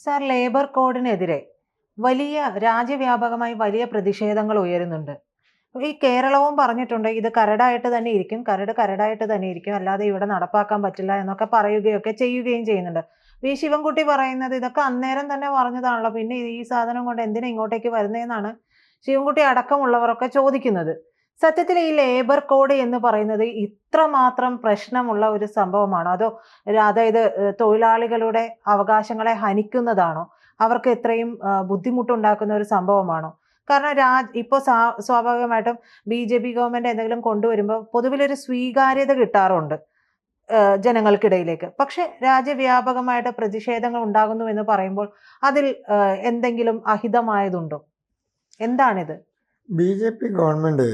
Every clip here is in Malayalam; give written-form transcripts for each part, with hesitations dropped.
സാർ, ലേബർ കോഡിനെതിരെ രാജ്യവ്യാപകമായി വലിയ പ്രതിഷേധങ്ങൾ ഉയരുന്നുണ്ട്. ഈ കേരളവും പറഞ്ഞിട്ടുണ്ട് ഇത് കരടായിട്ട് തന്നെ ഇരിക്കും, കരടായിട്ട് തന്നെ ഇരിക്കും, അല്ലാതെ ഇവിടെ നടപ്പാക്കാൻ പറ്റില്ല എന്നൊക്കെ പറയുകയൊക്കെ ചെയ്യുകയും ചെയ്യുന്നുണ്ട്. വി ശിവൻകുട്ടി പറയുന്നത് ഇതൊക്കെ അന്നേരം തന്നെ പറഞ്ഞതാണല്ലോ, പിന്നെ ഈ സാധനം കൊണ്ട് എന്തിനാ ഇങ്ങോട്ടേക്ക് വരുന്നതെന്നാണ് ശിവൻകുട്ടി അടക്കമുള്ളവരൊക്കെ ചോദിക്കുന്നത്. സത്യത്തിൽ ഈ ലേബർ കോഡ് എന്ന് പറയുന്നത് ഇത്രമാത്രം പ്രശ്നമുള്ള ഒരു സംഭവമാണോ? അതായത് തൊഴിലാളികളുടെ അവകാശങ്ങളെ ഹനിക്കുന്നതാണോ? അവർക്ക് ഇത്രയും ബുദ്ധിമുട്ടുണ്ടാക്കുന്ന ഒരു സംഭവമാണോ? കാരണം ഇപ്പോൾ സ്വാഭാവികമായിട്ടും ബി.ജെ.പി. ഗവൺമെന്റ് എന്തെങ്കിലും കൊണ്ടുവരുമ്പോൾ പൊതുവിലൊരു സ്വീകാര്യത കിട്ടാറുണ്ട് ജനങ്ങൾക്കിടയിലേക്ക്. പക്ഷെ രാജ്യവ്യാപകമായിട്ട് പ്രതിഷേധങ്ങൾ ഉണ്ടാകുന്നു എന്ന് പറയുമ്പോൾ അതിൽ എന്തെങ്കിലും അഹിതമായതുണ്ടോ? എന്താണിത്? ബി.ജെ.പി. ഗവൺമെന്റ്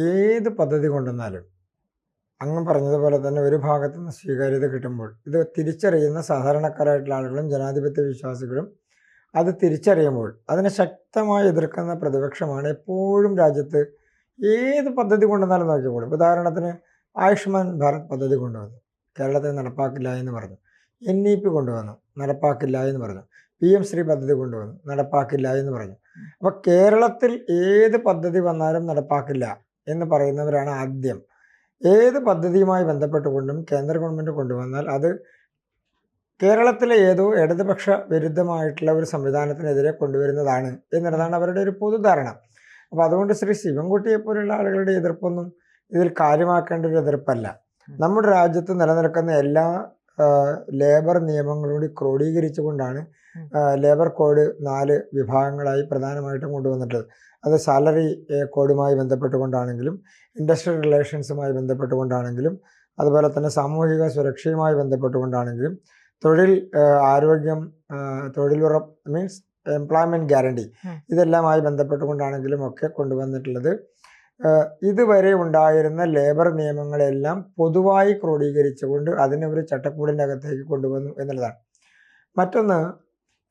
ഏത് പദ്ധതി കൊണ്ടുവന്നാലും അങ്ങ് പറഞ്ഞതുപോലെ തന്നെ ഒരു ഭാഗത്തു നിന്ന് സ്വീകാര്യത കിട്ടുമ്പോൾ ഇത് തിരിച്ചറിയുന്ന സാധാരണക്കാരായിട്ടുള്ള ആളുകളും ജനാധിപത്യ വിശ്വാസികളും അത് തിരിച്ചറിയുമ്പോൾ അതിനെ ശക്തമായി എതിർക്കുന്ന പ്രതിപക്ഷമാണ് എപ്പോഴും രാജ്യത്ത്. ഏത് പദ്ധതി കൊണ്ടുവന്നാലും നോക്കിക്കോളും. ഉദാഹരണത്തിന് ആയുഷ്മാൻ ഭാരത് പദ്ധതി കൊണ്ടുവന്നു, കേരളത്തിൽ നടപ്പാക്കില്ല എന്ന് പറഞ്ഞു. NEP കൊണ്ടുവന്നു, നടപ്പാക്കില്ല എന്ന് പറഞ്ഞു. PM ശ്രീ പദ്ധതി കൊണ്ടുവന്നു, നടപ്പാക്കില്ല എന്ന് പറഞ്ഞു. അപ്പോൾ കേരളത്തിൽ ഏത് പദ്ധതി വന്നാലും നടപ്പാക്കില്ല എന്ന് പറയുന്നവരാണ് ആദ്യം. ഏത് പദ്ധതിയുമായി ബന്ധപ്പെട്ടുകൊണ്ടും കേന്ദ്ര ഗവൺമെൻറ് കൊണ്ടുവന്നാൽ അത് കേരളത്തിലെ ഏതോ ഇടതുപക്ഷ വിരുദ്ധമായിട്ടുള്ള ഒരു സംവിധാനത്തിനെതിരെ കൊണ്ടുവരുന്നതാണ് എന്നുള്ളതാണ് അവരുടെ ഒരു പൊതുധാരണ. അപ്പോൾ അതുകൊണ്ട് ശ്രീ ശിവൻകുട്ടിയെ പോലുള്ള ആളുകളുടെ എതിർപ്പൊന്നും ഇതിൽ കാര്യമാക്കേണ്ട ഒരു എതിർപ്പല്ല. നമ്മുടെ രാജ്യത്ത് നിലനിൽക്കുന്ന എല്ലാ ലേബർ നിയമങ്ങളൂടി ക്രോഡീകരിച്ചുകൊണ്ടാണ് ലേബർ കോഡ് 4 വിഭാഗങ്ങളായി പ്രധാനമായിട്ടും കൊണ്ടുവന്നിട്ടുള്ളത്. അത് സാലറി കോഡുമായി ബന്ധപ്പെട്ടുകൊണ്ടാണെങ്കിലും ഇൻഡസ്ട്രിയൽ റിലേഷൻസുമായി ബന്ധപ്പെട്ടുകൊണ്ടാണെങ്കിലും അതുപോലെ തന്നെ സാമൂഹിക സുരക്ഷയുമായി ബന്ധപ്പെട്ടുകൊണ്ടാണെങ്കിലും തൊഴിൽ ആരോഗ്യം തൊഴിലുറപ്പ് മീൻസ് എംപ്ലോയ്മെൻറ്റ് ഗ്യാരണ്ടി ഇതെല്ലാമായി ബന്ധപ്പെട്ടുകൊണ്ടാണെങ്കിലും ഒക്കെ കൊണ്ടുവന്നിട്ടുള്ളത്. ഇതുവരെ ഉണ്ടായിരുന്ന ലേബർ നിയമങ്ങളെല്ലാം പൊതുവായി ക്രോഡീകരിച്ചുകൊണ്ട് അതിനെ ഒരു ചട്ടക്കൂടിൻ്റെ അകത്തേക്ക് കൊണ്ടുവന്നു എന്നുള്ളതാണ്. മറ്റൊന്ന്,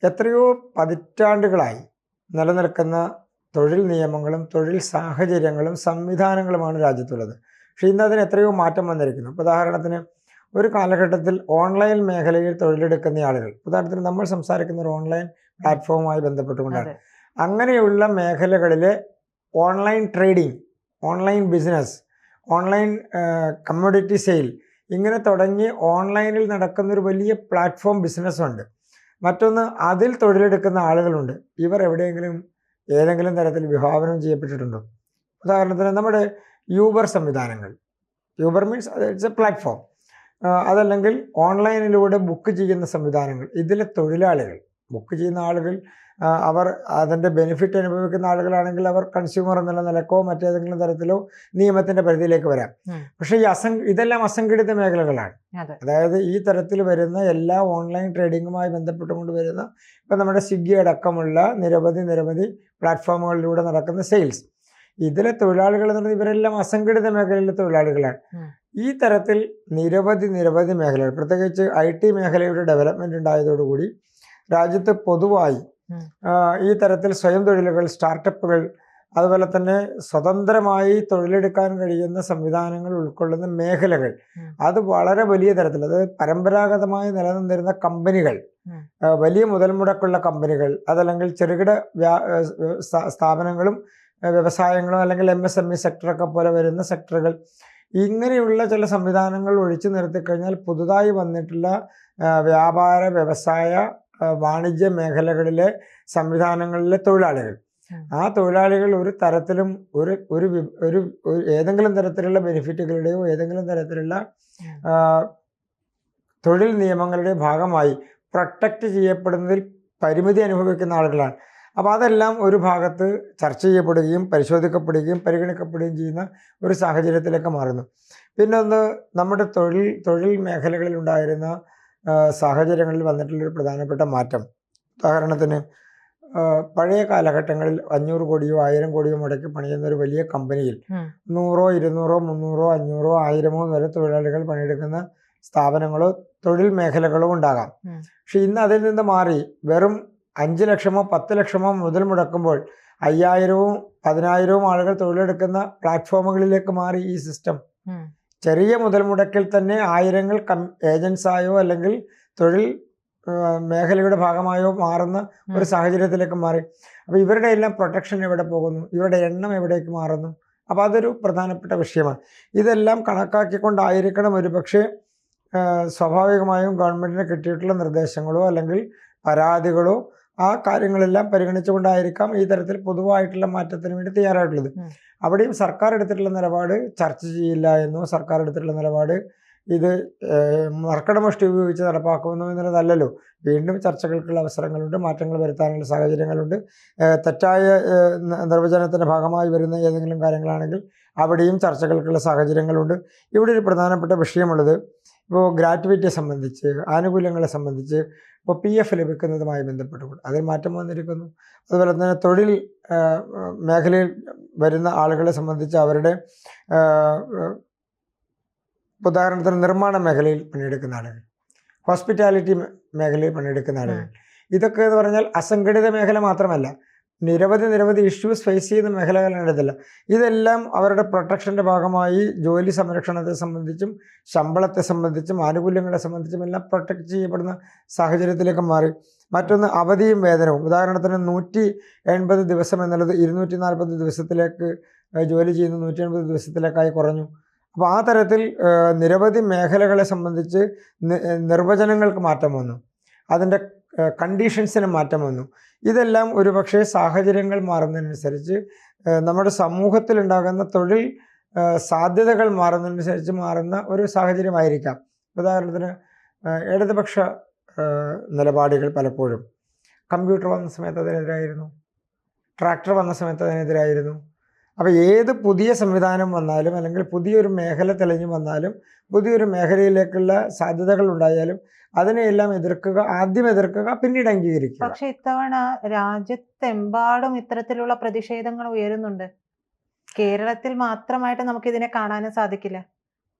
എത്രയോ പതിറ്റാണ്ടുകളായി നിലനിൽക്കുന്ന തൊഴിൽ നിയമങ്ങളും തൊഴിൽ സാഹചര്യങ്ങളും സംവിധാനങ്ങളുമാണ് രാജ്യത്തുള്ളത്. പക്ഷേ ഇന്ന് അതിന് എത്രയോ മാറ്റം വന്നിരിക്കുന്നു. ഉദാഹരണത്തിന് ഒരു കാലഘട്ടത്തിൽ ഓൺലൈൻ മേഖലയിൽ തൊഴിലെടുക്കുന്ന ആളുകൾ, ഉദാഹരണത്തിന് നമ്മൾ സംസാരിക്കുന്ന ഒരു ഓൺലൈൻ പ്ലാറ്റ്ഫോമുമായി ബന്ധപ്പെട്ടുകൊണ്ടാണ്. അങ്ങനെയുള്ള മേഖലകളിലെ online trading, online business, online commodity sale ഇങ്ങനെ തുടങ്ങി ഓൺലൈനിൽ നടക്കുന്നൊരു വലിയ പ്ലാറ്റ്ഫോം ബിസിനസ്സുണ്ട്. മറ്റൊന്ന്, അതിൽ തൊഴിലെടുക്കുന്ന ആളുകളുണ്ട്. ഇവർ എവിടെയെങ്കിലും ഏതെങ്കിലും തരത്തിൽ വിഭാവനം ചെയ്യപ്പെട്ടിട്ടുണ്ടോ? ഉദാഹരണത്തിന് നമ്മുടെ യൂബർ സംവിധാനങ്ങൾ, Uber means it's A platform, അതല്ലെങ്കിൽ ഓൺലൈനിലൂടെ ബുക്ക് ചെയ്യുന്ന സംവിധാനങ്ങൾ. ഇതിലെ തൊഴിലാളികൾ, ബുക്ക് ചെയ്യുന്ന ആളുകൾ അവർ അതിൻ്റെ ബെനിഫിറ്റ് അനുഭവിക്കുന്ന ആളുകളാണെങ്കിൽ അവർ കൺസ്യൂമർ എന്നുള്ള നിലക്കോ മറ്റേതെങ്കിലും തരത്തിലോ നിയമത്തിൻ്റെ പരിധിയിലേക്ക് വരാം. പക്ഷേ ഇതെല്ലാം അസംഘടിത മേഖലകളാണ്. അതായത് ഈ തരത്തിൽ വരുന്ന എല്ലാ ഓൺലൈൻ ട്രേഡിങ്ങുമായി ബന്ധപ്പെട്ടുകൊണ്ട് വരുന്ന ഇപ്പം നമ്മുടെ സ്വിഗ്ഗി അടക്കമുള്ള നിരവധി പ്ലാറ്റ്ഫോമുകളിലൂടെ നടക്കുന്ന സെയിൽസ്, ഇതിലെ തൊഴിലാളികൾ എന്ന് പറഞ്ഞാൽ ഇവരെല്ലാം അസംഘടിത മേഖലയിലെ തൊഴിലാളികളാണ്. ഈ തരത്തിൽ നിരവധി മേഖലകൾ, പ്രത്യേകിച്ച് IT മേഖലയുടെ ഡെവലപ്മെൻറ്റ് ഉണ്ടായതോടുകൂടി രാജ്യത്ത് പൊതുവായി ഈ തരത്തിൽ സ്വയം തൊഴിലുകൾ, സ്റ്റാർട്ടപ്പുകൾ, അതുപോലെ തന്നെ സ്വതന്ത്രമായി തൊഴിലെടുക്കാൻ കഴിയുന്ന സംവിധാനങ്ങൾ ഉൾക്കൊള്ളുന്ന മേഖലകൾ, അത് വളരെ വലിയ തരത്തിൽ, അത് പരമ്പരാഗതമായി നിലനിന്നിരുന്ന കമ്പനികൾ, വലിയ മുതൽ മുടക്കുള്ള കമ്പനികൾ, അതല്ലെങ്കിൽ ചെറുകിട സ്ഥാപനങ്ങളും വ്യവസായങ്ങളും അല്ലെങ്കിൽ MSME സെക്ടറൊക്കെ പോലെ വരുന്ന സെക്ടറുകൾ, ഇങ്ങനെയുള്ള ചില സംവിധാനങ്ങൾ ഒഴിച്ചു നിർത്തിക്കഴിഞ്ഞാൽ പുതുതായി വന്നിട്ടുള്ള വ്യാപാര വ്യവസായ വാണിജ്യ മേഖലകളിലെ സംവിധാനങ്ങളിലെ തൊഴിലാളികൾ, ആ തൊഴിലാളികൾ ഒരു തരത്തിലും ഒരു ഏതെങ്കിലും തരത്തിലുള്ള ബെനിഫിറ്റുകളുടെയോ ഏതെങ്കിലും തരത്തിലുള്ള തൊഴിൽ നിയമങ്ങളുടെ ഭാഗമായി പ്രൊട്ടക്റ്റ് ചെയ്യപ്പെടുന്നതിൽ പരിമിതി അനുഭവിക്കുന്ന ആളുകളാണ്. അപ്പോൾ അതെല്ലാം ഒരു ഭാഗത്ത് ചർച്ച ചെയ്യപ്പെടുകയും പരിശോധിക്കപ്പെടുകയും പരിഗണിക്കപ്പെടുകയും ചെയ്യുന്ന ഒരു സാഹചര്യത്തിലേക്ക് മാറുന്നു. പിന്നെ ഒന്ന്, നമ്മുടെ തൊഴിൽ മേഖലകളിൽ ഉണ്ടായിരുന്ന സാഹചര്യങ്ങളിൽ വന്നിട്ടുള്ളൊരു പ്രധാനപ്പെട്ട മാറ്റം. ഉദാഹരണത്തിന് പഴയ കാലഘട്ടങ്ങളിൽ 500 കോടിയോ 1000 കോടിയോ മുടക്കി പണിയുന്ന ഒരു വലിയ കമ്പനിയിൽ 100, 200, 300, 500, 1000 വരെ തൊഴിലാളികൾ പണിയെടുക്കുന്ന സ്ഥാപനങ്ങളോ തൊഴിൽ മേഖലകളോ ഉണ്ടാകാം. പക്ഷെ ഇന്ന് അതിൽ നിന്ന് മാറി വെറും 5 ലക്ഷമോ 10 ലക്ഷമോ മുതൽ മുടക്കുമ്പോൾ 5000-ഉം 10,000-ഉം ആളുകൾ തൊഴിലെടുക്കുന്ന പ്ലാറ്റ്ഫോമുകളിലേക്ക് മാറി ഈ സിസ്റ്റം. ചെറിയ മുതൽ മുടക്കിൽ തന്നെ ആയിരങ്ങൾ ഏജൻസായോ അല്ലെങ്കിൽ തൊഴിൽ മേഖലയുടെ ഭാഗമായോ മാറുന്ന ഒരു സാഹചര്യത്തിലേക്ക് മാറി. അപ്പോൾ ഇവരുടെ എല്ലാം പ്രൊട്ടക്ഷൻ എവിടെ പോകുന്നു, ഇവരുടെ എണ്ണം എവിടേക്ക് മാറുന്നു? അപ്പോൾ അതൊരു പ്രധാനപ്പെട്ട വിഷയമാണ്. ഇതെല്ലാം കണക്കാക്കിക്കൊണ്ടായിരിക്കണം ഒരുപക്ഷെ സ്വാഭാവികമായും ഗവൺമെൻറ്റിന് കിട്ടിയിട്ടുള്ള നിർദ്ദേശങ്ങളോ അല്ലെങ്കിൽ പരാതികളോ ആ കാര്യങ്ങളെല്ലാം പരിഗണിച്ചുകൊണ്ടായിരിക്കാം ഈ തരത്തിൽ പൊതുവായിട്ടുള്ള മാറ്റത്തിന് വേണ്ടി തയ്യാറായിട്ടുള്ളത്. അവിടെയും സർക്കാർ എടുത്തിട്ടുള്ള നിലപാട് ചർച്ച ചെയ്യില്ല എന്നോ സർക്കാർ എടുത്തിട്ടുള്ള നിലപാട് ഇത് മർക്കടമുഷ്ടി ഉപയോഗിച്ച് നടപ്പാക്കുന്നു എന്നുള്ളതല്ലല്ലോ. വീണ്ടും ചർച്ചകൾക്കുള്ള അവസരങ്ങളുണ്ട്, മാറ്റങ്ങൾ വരുത്താനുള്ള സാഹചര്യങ്ങളുണ്ട്. തെറ്റായ നിർവചനത്തിൻ്റെ ഭാഗമായി വരുന്ന ഏതെങ്കിലും കാര്യങ്ങളാണെങ്കിൽ അവിടെയും ചർച്ചകൾക്കുള്ള സാഹചര്യങ്ങളുണ്ട്. ഇവിടെ ഒരു പ്രധാനപ്പെട്ട വിഷയമുള്ളത് ഇപ്പോൾ ഗ്രാറ്റുവിറ്റിയെ സംബന്ധിച്ച്, ആനുകൂല്യങ്ങളെ സംബന്ധിച്ച് ഇപ്പോൾ PF ലഭിക്കുന്നതുമായി ബന്ധപ്പെട്ടുകൊണ്ട് അതിൽ മാറ്റം വന്നിരിക്കുന്നു. അതുപോലെ തന്നെ തൊഴിൽ മേഖലയിൽ വരുന്ന ആളുകളെ സംബന്ധിച്ച് അവരുടെ ഉദാഹരണത്തിന് നിർമ്മാണ മേഖലയിൽ പണിയെടുക്കുന്ന ആളുകൾ, ഹോസ്പിറ്റാലിറ്റി മേഖലയിൽ പണിയെടുക്കുന്ന ആളുകൾ, ഇതൊക്കെ എന്ന് പറഞ്ഞാൽ അസംഘടിത മേഖല മാത്രമല്ല, നിരവധി ഇഷ്യൂസ് ഫേസ് ചെയ്യുന്ന മേഖലകളാണ് ഇതെല്ലാം. ഇതെല്ലാം അവരുടെ പ്രൊട്ടക്ഷൻ്റെ ഭാഗമായി ജോലി സംരക്ഷണത്തെ സംബന്ധിച്ചും ശമ്പളത്തെ സംബന്ധിച്ചും ആനുകൂല്യങ്ങളെ സംബന്ധിച്ചും എല്ലാം പ്രൊട്ടക്റ്റ് ചെയ്യപ്പെടുന്ന സാഹചര്യത്തിലേക്ക് മാറി. മറ്റൊന്ന് അവധിയും വേതനവും. ഉദാഹരണത്തിന് 180 ദിവസം എന്നുള്ളത് 240 ദിവസത്തിലേക്ക് ജോലി ചെയ്യുന്ന 180 ദിവസത്തിലേക്കായി കുറഞ്ഞു. അപ്പോൾ ആ തരത്തിൽ നിരവധി മേഖലകളെ സംബന്ധിച്ച് നിർവചനങ്ങൾക്ക് മാറ്റം വന്നു, അതിൻ്റെ കണ്ടീഷൻസിന് മാറ്റം വന്നു. ഇതെല്ലാം ഒരുപക്ഷെ സാഹചര്യങ്ങൾ മാറുന്നതിനനുസരിച്ച് നമ്മുടെ സമൂഹത്തിലുണ്ടാകുന്ന തൊഴിൽ സാധ്യതകൾ മാറുന്നതിനനുസരിച്ച് മാറുന്ന ഒരു സാഹചര്യമായിരിക്കാം. ഉദാഹരണത്തിന് ഇടതുപക്ഷ നിലപാടുകൾ പലപ്പോഴും കമ്പ്യൂട്ടർ വന്ന സമയത്ത് അതിനെതിരായിരുന്നു, ട്രാക്ടർ വന്ന സമയത്ത് അതിനെതിരായിരുന്നു. അപ്പോൾ ഏത് പുതിയ സംവിധാനം വന്നാലും അല്ലെങ്കിൽ പുതിയൊരു മേഖല തെളിഞ്ഞു വന്നാലും പുതിയൊരു മേഖലയിലേക്കുള്ള സാധ്യതകൾ ഉണ്ടായാലും അതിനെയെല്ലാം ആദ്യം എതിർക്കുക, പിന്നീട് അംഗീകരിക്കുക. പക്ഷെ ഇത്തവണ രാജ്യത്തെമ്പാടും ഇത്തരത്തിലുള്ള പ്രതിഷേധങ്ങൾ ഉയരുന്നുണ്ട്. കേരളത്തിൽ മാത്രമായിട്ട് നമുക്ക് ഇതിനെ കാണാനും സാധിക്കില്ല.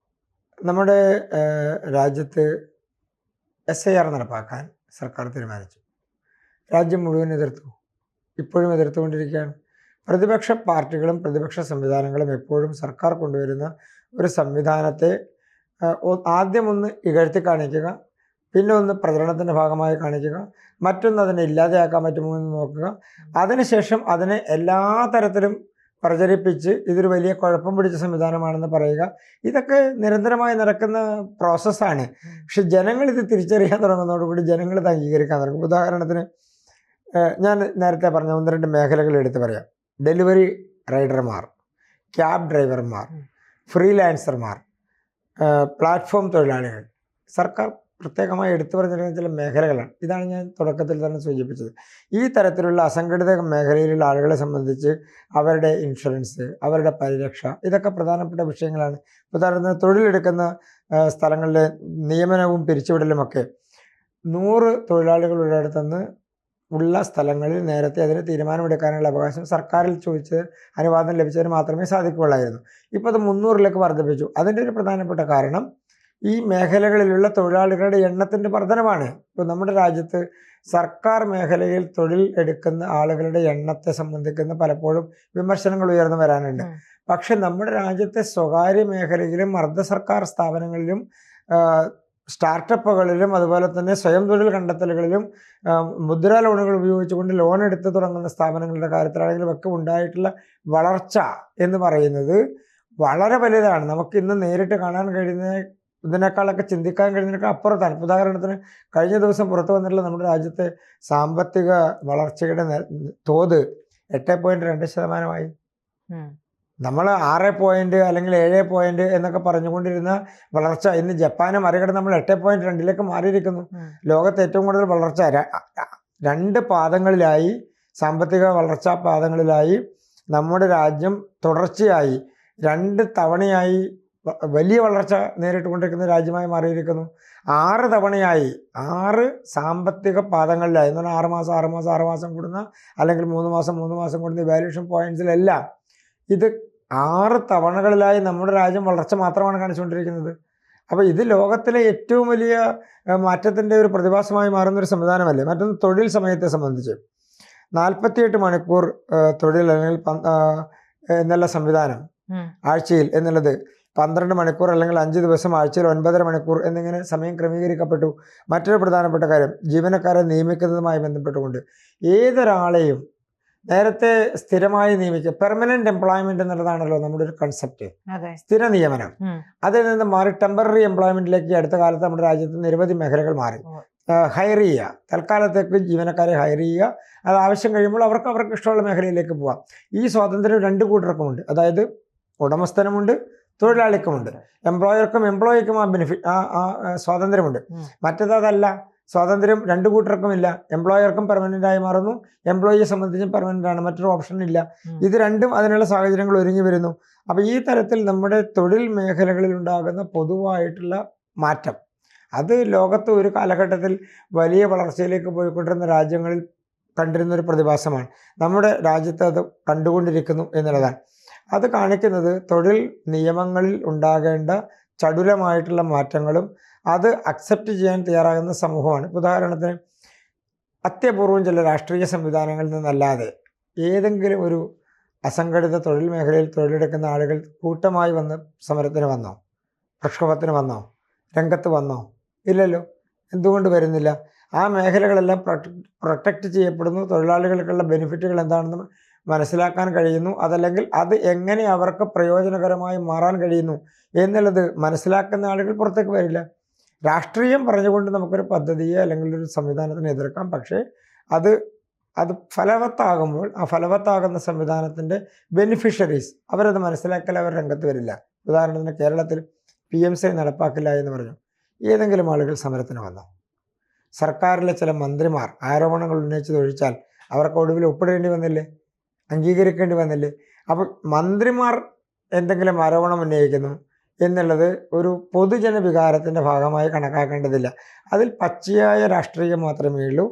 നമ്മുടെ രാജ്യത്ത് SIR നടപ്പാക്കാൻ സർക്കാർ തീരുമാനിച്ചു. രാജ്യം മുഴുവൻ എതിർത്തു, ഇപ്പോഴും എതിർത്തുകൊണ്ടിരിക്കുകയാണ്. പ്രതിപക്ഷ പാർട്ടികളും പ്രതിപക്ഷ സംവിധാനങ്ങളും എപ്പോഴും സർക്കാർ കൊണ്ടുവരുന്ന ഒരു സംവിധാനത്തെ ആദ്യം ഒന്ന് ഇകഴ്ത്തി കാണിക്കുക, പിന്നെ ഒന്ന് പ്രചരണത്തിൻ്റെ ഭാഗമായി കാണിക്കുക, മറ്റൊന്ന് അതിനെ ഇല്ലാതെയാക്കാൻ പറ്റുമോ എന്ന് നോക്കുക, അതിനുശേഷം അതിനെ എല്ലാ തരത്തിലും പ്രചരിപ്പിച്ച് ഇതൊരു വലിയ കുഴപ്പം പിടിച്ച സംവിധാനമാണെന്ന് പറയുക. ഇതൊക്കെ നിരന്തരമായി നടക്കുന്ന പ്രോസസ്സാണ്. പക്ഷെ ജനങ്ങൾ ഇത് തിരിച്ചറിയാൻ തുടങ്ങുന്നതോടുകൂടി ജനങ്ങൾ ഇത് അംഗീകരിക്കാൻ തുടങ്ങും. ഉദാഹരണത്തിന് ഞാൻ നേരത്തെ പറഞ്ഞ 1-2 മേഖലകൾ എടുത്ത് പറയാം. ഡെലിവറി റൈഡർമാർ, ക്യാബ് ഡ്രൈവർമാർ, ഫ്രീലാൻസർമാർ, പ്ലാറ്റ്ഫോം തൊഴിലാളികൾ. സർക്കാർ പ്രത്യേകമായി എടുത്തു പറഞ്ഞിരിക്കുന്ന ചില മേഖലകളാണ്. ഇതാണ് ഞാൻ തുടക്കത്തിൽ തന്നെ സൂചിപ്പിച്ചത്. ഈ തരത്തിലുള്ള അസംഘടിത മേഖലയിലുള്ള ആളുകളെ സംബന്ധിച്ച് അവരുടെ ഇൻഷുറൻസ്, അവരുടെ പരിരക്ഷ, ഇതൊക്കെ പ്രധാനപ്പെട്ട വിഷയങ്ങളാണ്. ഉദാഹരണത്തിന് തൊഴിലെടുക്കുന്ന സ്ഥലങ്ങളിലെ നിയമനവും പിരിച്ചുവിടലുമൊക്കെ 100 തൊഴിലാളികളുടെ അടുത്തുനിന്ന് ഉള്ള സ്ഥലങ്ങളിൽ നേരത്തെ അതിന് തീരുമാനമെടുക്കാനുള്ള അവകാശം സർക്കാരിൽ ചോദിച്ച് അനുവാദം ലഭിച്ചതിന് മാത്രമേ സാധിക്കുകയുള്ളായിരുന്നു. ഇപ്പോൾ അത് 300ലേക്ക് വർദ്ധിപ്പിച്ചു. അതിൻ്റെ ഒരു പ്രധാനപ്പെട്ട കാരണം ഈ മേഖലകളിലുള്ള തൊഴിലാളികളുടെ എണ്ണത്തിൻ്റെ വർധനമാണ്. ഇപ്പോൾ നമ്മുടെ രാജ്യത്ത് സർക്കാർ മേഖലയിൽ തൊഴിൽ എടുക്കുന്ന ആളുകളുടെ എണ്ണത്തെ സംബന്ധിക്കുന്ന പലപ്പോഴും വിമർശനങ്ങൾ ഉയർന്നു വരാനുണ്ട്. പക്ഷെ നമ്മുടെ രാജ്യത്തെ സ്വകാര്യ മേഖലയിലും അർദ്ധ സർക്കാർ സ്ഥാപനങ്ങളിലും സ്റ്റാർട്ടപ്പുകളിലും അതുപോലെ തന്നെ സ്വയം തൊഴിൽ കണ്ടെത്തലുകളിലും മുദ്രാ ലോണുകൾ ഉപയോഗിച്ചുകൊണ്ട് ലോൺ എടുത്ത് തുടങ്ങുന്ന സ്ഥാപനങ്ങളുടെ കാര്യത്തിലാണെങ്കിലും ഒക്കെ ഉണ്ടായിട്ടുള്ള വളർച്ച എന്ന് പറയുന്നത് വളരെ വലുതാണ്. നമുക്ക് ഇന്ന് നേരിട്ട് കാണാൻ കഴിയുന്ന ഇതിനേക്കാളൊക്കെ ചിന്തിക്കാൻ കഴിയുന്നതിനൊക്കെ അപ്പുറത്താണ്. ഉദാഹരണത്തിന് കഴിഞ്ഞ ദിവസം പുറത്തു വന്നിട്ടുള്ള നമ്മുടെ രാജ്യത്തെ സാമ്പത്തിക വളർച്ചയുടെ തോത് 8.2%. നമ്മൾ 6 അല്ലെങ്കിൽ 7 എന്നൊക്കെ പറഞ്ഞുകൊണ്ടിരുന്ന വളർച്ച ഇന്ന് ജപ്പാനെ മറികടന്ന് നമ്മൾ 8.2 മാറിയിരിക്കുന്നു. ലോകത്ത് ഏറ്റവും കൂടുതൽ വളർച്ച 2 പാദങ്ങളിലായി, സാമ്പത്തിക വളർച്ചാ പാദങ്ങളിലായി നമ്മുടെ രാജ്യം തുടർച്ചയായി 2 തവണയായി വലിയ വളർച്ച നേരിട്ടുകൊണ്ടിരിക്കുന്ന രാജ്യമായി മാറിയിരിക്കുന്നു. 6 തവണയായി 6 സാമ്പത്തിക പാദങ്ങളിലായി എന്ന് പറഞ്ഞാൽ 6 മാസം കൂടുന്ന അല്ലെങ്കിൽ 3 മാസം കൂടുന്ന വാല്യൂഷൻ പോയിന്റ്സിലെല്ലാം ഇത് 6 തവണകളിലായി നമ്മുടെ രാജ്യം വളർച്ച മാത്രമാണ് കാണിച്ചുകൊണ്ടിരിക്കുന്നത്. അപ്പോൾ ഇത് ലോകത്തിലെ ഏറ്റവും വലിയ മാറ്റത്തിൻ്റെ ഒരു പ്രതിഭാസമായി മാറുന്നൊരു സംവിധാനമല്ലേ. മറ്റൊന്ന് തൊഴിൽ സമയത്തെ സംബന്ധിച്ച് 48 മണിക്കൂർ തൊഴിൽ അല്ലെങ്കിൽ എന്നുള്ള സംവിധാനം ആഴ്ചയിൽ എന്നുള്ളത് 12 മണിക്കൂർ അല്ലെങ്കിൽ 5 ദിവസം ആഴ്ചയിൽ 9.5 മണിക്കൂർ എന്നിങ്ങനെ സമയം ക്രമീകരിക്കപ്പെട്ടു. മറ്റൊരു പ്രധാനപ്പെട്ട കാര്യം, ജീവനക്കാരെ നിയമിക്കുന്നതുമായി ബന്ധപ്പെട്ടുകൊണ്ട് ഏതൊരാളെയും നേരത്തെ സ്ഥിരമായി നിയമിക്കുക, പെർമനന്റ് എംപ്ലോയ്മെന്റ് എന്നുള്ളതാണല്ലോ നമ്മുടെ ഒരു കൺസെപ്റ്റ്, അതെ. സ്ഥിര നിയമനം. ഉം. അതിൽ നിന്ന് മാറി ടെമ്പററി എംപ്ലോയ്മെന്റിലേക്ക് അടുത്ത കാലത്ത് നമ്മുടെ രാജ്യത്ത് നിരവധി മേഖലകൾ മാറി. ഹയർ ചെയ്യുക, തൽക്കാലത്തേക്ക് ജീവനക്കാരെ ഹയർ ചെയ്യുക, അത് ആവശ്യം കഴിയുമ്പോൾ അവർക്ക് ഇഷ്ടമുള്ള മേഖലയിലേക്ക് പോവാം. ഈ സ്വാതന്ത്ര്യം 2 കൂട്ടർക്കുമുണ്ട്. അതായത് ഉടമസ്ഥനുമുണ്ട്, തൊഴിലാളിക്കുമുണ്ട്. എംപ്ലോയർക്കും എംപ്ലോയിക്കും ആ സ്വാതന്ത്ര്യമുണ്ട്. മറ്റേതല്ല, സ്വാതന്ത്ര്യം 2 കൂട്ടർക്കുമില്ല. എംപ്ലോയർക്കും പെർമനന്റ് ആയി മാറുന്നു, എംപ്ലോയിയെ സംബന്ധിച്ചും പെർമനന്റ് ആണ്, മറ്റൊരു ഓപ്ഷൻ ഇല്ല. ഇത് രണ്ടും അതിനുള്ള സാഹചര്യങ്ങൾ ഒരുങ്ങി വരുന്നു. അപ്പോൾ ഈ തരത്തിൽ നമ്മുടെ തൊഴിൽ മേഖലകളിൽ ഉണ്ടാകുന്ന പൊതുവായിട്ടുള്ള മാറ്റം, അത് ലോകത്ത് ഒരു കാലഘട്ടത്തിൽ വലിയ വളർച്ചയിലേക്ക് പോയിക്കൊണ്ടിരുന്ന രാജ്യങ്ങളിൽ കണ്ടിരുന്നൊരു പ്രതിഭാസമാണ്. നമ്മുടെ രാജ്യത്ത് അത് കണ്ടുകൊണ്ടിരിക്കുന്നു എന്നുള്ളതാണ്. അത് കാണിക്കുന്നത് തൊഴിൽ നിയമങ്ങളിൽ ഉണ്ടാകേണ്ട ചടുലമായിട്ടുള്ള മാറ്റങ്ങളും അത് അക്സെപ്റ്റ് ചെയ്യാൻ തയ്യാറാകുന്ന സമൂഹമാണ്. ഉദാഹരണത്തിന്, അത്യപൂർവം ചില രാഷ്ട്രീയ സംവിധാനങ്ങളിൽ നിന്നല്ലാതെ ഏതെങ്കിലും ഒരു അസംഘടിത തൊഴിൽ മേഖലയിൽ തൊഴിലെടുക്കുന്ന ആളുകൾ കൂട്ടമായി വന്ന് സമരത്തിന് വന്നോ, പ്രക്ഷോഭത്തിന് വന്നോ, രംഗത്ത് വന്നോ? ഇല്ലല്ലോ. എന്തുകൊണ്ട് വരുന്നില്ല? ആ മേഖലകളെല്ലാം പ്രൊട്ടക്റ്റ് ചെയ്യപ്പെടുന്നു. തൊഴിലാളികൾക്കുള്ള ബെനിഫിറ്റുകൾ എന്താണെന്ന് മനസ്സിലാക്കാൻ കഴിയുന്നു. അതല്ലെങ്കിൽ അത് എങ്ങനെ അവർക്ക് പ്രയോജനകരമായി മാറാൻ കഴിയുന്നു എന്നുള്ളത് മനസ്സിലാക്കുന്ന ആളുകൾ പുറത്തേക്ക് വരില്ല. രാഷ്ട്രീയം പറഞ്ഞുകൊണ്ട് നമുക്കൊരു പദ്ധതിയെ അല്ലെങ്കിൽ ഒരു സംവിധാനത്തിനെ എതിർക്കാം. പക്ഷേ അത് ഫലവത്താകുമ്പോൾ ആ ഫലവത്താകുന്ന സംവിധാനത്തിൻ്റെ ബെനിഫിഷ്യറീസ് അവരത് മനസ്സിലാക്കൽ അവർ രംഗത്ത് വരില്ല. ഉദാഹരണത്തിന്, കേരളത്തിൽ PMC നടപ്പാക്കില്ല എന്ന് പറഞ്ഞു. ഏതെങ്കിലും ആളുകൾ സമരത്തിന് വന്നോ? സർക്കാരിലെ ചില മന്ത്രിമാർ ആരോപണങ്ങൾ ഉന്നയിച്ചതൊഴിച്ചാൽ അവർക്ക് ഒടുവിൽ ഒപ്പിടേണ്ടി വന്നില്ലേ, അംഗീകരിക്കേണ്ടി വന്നില്ലേ? അപ്പോൾ മന്ത്രിമാർ എന്തെങ്കിലും ആരോപണം ഉന്നയിക്കുന്നു എന്നുള്ളത് ഒരു പൊതുജന വികാരത്തിൻ്റെ ഭാഗമായി കണക്കാക്കേണ്ടതില്ല. അതിൽ പച്ചയായ രാഷ്ട്രീയം മാത്രമേ ഉള്ളൂ.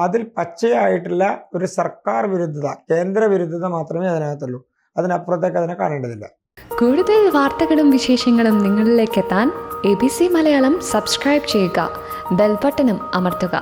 അതിൽ പച്ചയായിട്ടുള്ള ഒരു സർക്കാർ വിരുദ്ധത, കേന്ദ്ര വിരുദ്ധത മാത്രമേ അതിനകത്തുള്ളൂ. അതിനപ്പുറത്തേക്ക് അതിനെ കാണേണ്ടതില്ല. കൂടുതൽ വാർത്തകളും വിശേഷങ്ങളും നിങ്ങളിലേക്ക് എത്താൻ ABC മലയാളം സബ്സ്ക്രൈബ് ചെയ്യുക, ബെൽ ബട്ടണും അമർത്തുക.